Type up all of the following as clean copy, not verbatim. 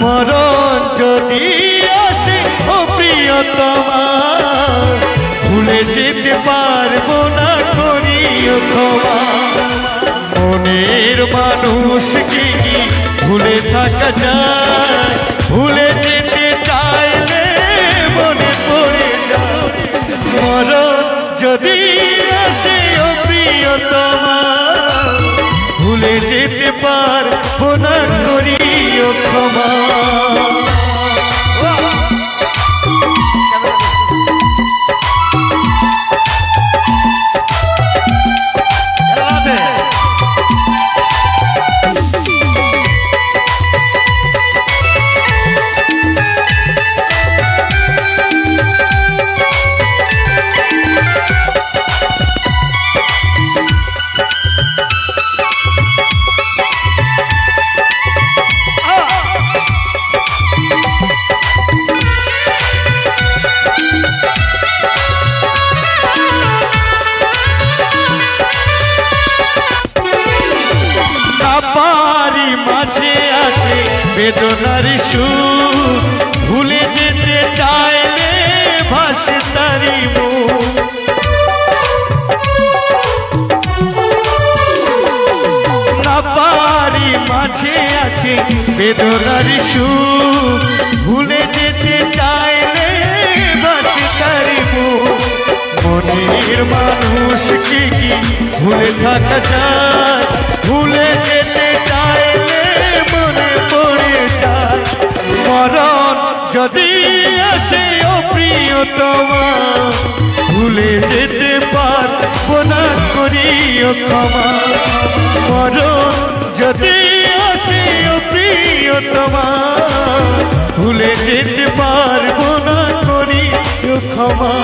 মরণ যদি আসে ও প্রিয়তমা ভুলে যেতে পারবো না করিও ক্ষমা মনের মানুষকে কি ভুলে থাকা যায় ভুলে যেতে চাইলে মনে পড়ে যায় মরণ যদি আসে ও প্রিয়তমা ভুলে যেতে পারবো না করিও ক্ষমা মাঝে আছে বেদনার সুর ভুলে যেতে চাইলে ভাসে তারি মুখ না পারি মাঝে আছে বেদনার সুর ভুলে যেতে চাইলে ভাসে তারি মুখ মনের মানুষকে কি ভুলে থাকা যায় ভুলে যেতে চাইলে মনে পড়ে যায় মরণ যদি আসে ও প্রিয়তমা ভুলে যেতে পারবো না করিও ক্ষমা মরণ যদি আসে ও প্রিয়তমা ভুলে যেতে পারবো না করিও ক্ষমা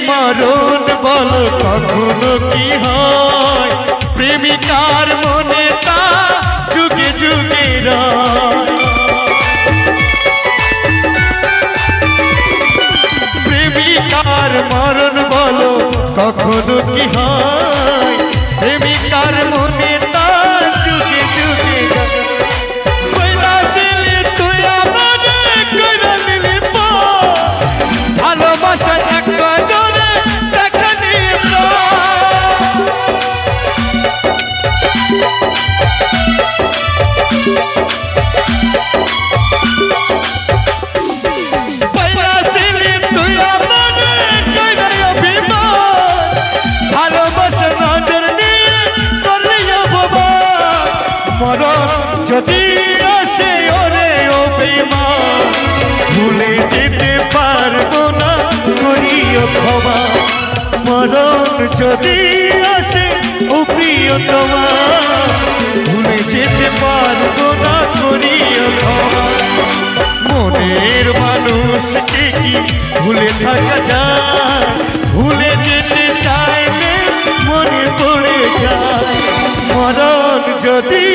মরণ বলো কখনো কি হয় প্রেমিকার মনে তা যুগে যুগে রয় প্রেমিকার মরণ বলো কখনো কি হয় প্রেমিকার মনে তা যুগে যুগে ভালোবাসা এক মরণ যদি আসে ওরে ও বেঈমান ভুলে যেতে পারবো না করিও ক্ষমা মরণ যদি আসে ও প্রিয়তমা ভুলে যেতে পারবো না করিও ক্ষমা মনের মানুষকে কি ভুলে থাকা যায় ভুলে যেতে চাইলে মনে পড়ে যায় মরণ যদি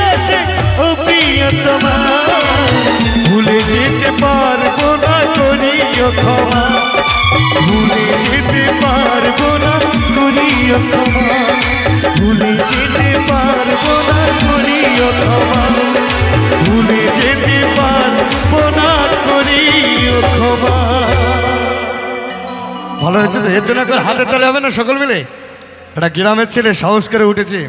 আসে ও প্রিয়তমা ভুলে যেতে পারবো না করিও ক্ষমা ভুলে যেতে পারবো না করিও ক্ষমা ভুলে যেতে পারবো না করিও ক্ষমা ভুলে যেতে পারবো না করিও ক্ষমা ভালো হয়েছে তো এর জন্য হাতে তালে হবে না সকল মিলে একটা গ্রামের ছেলে সাহস করে উঠেছে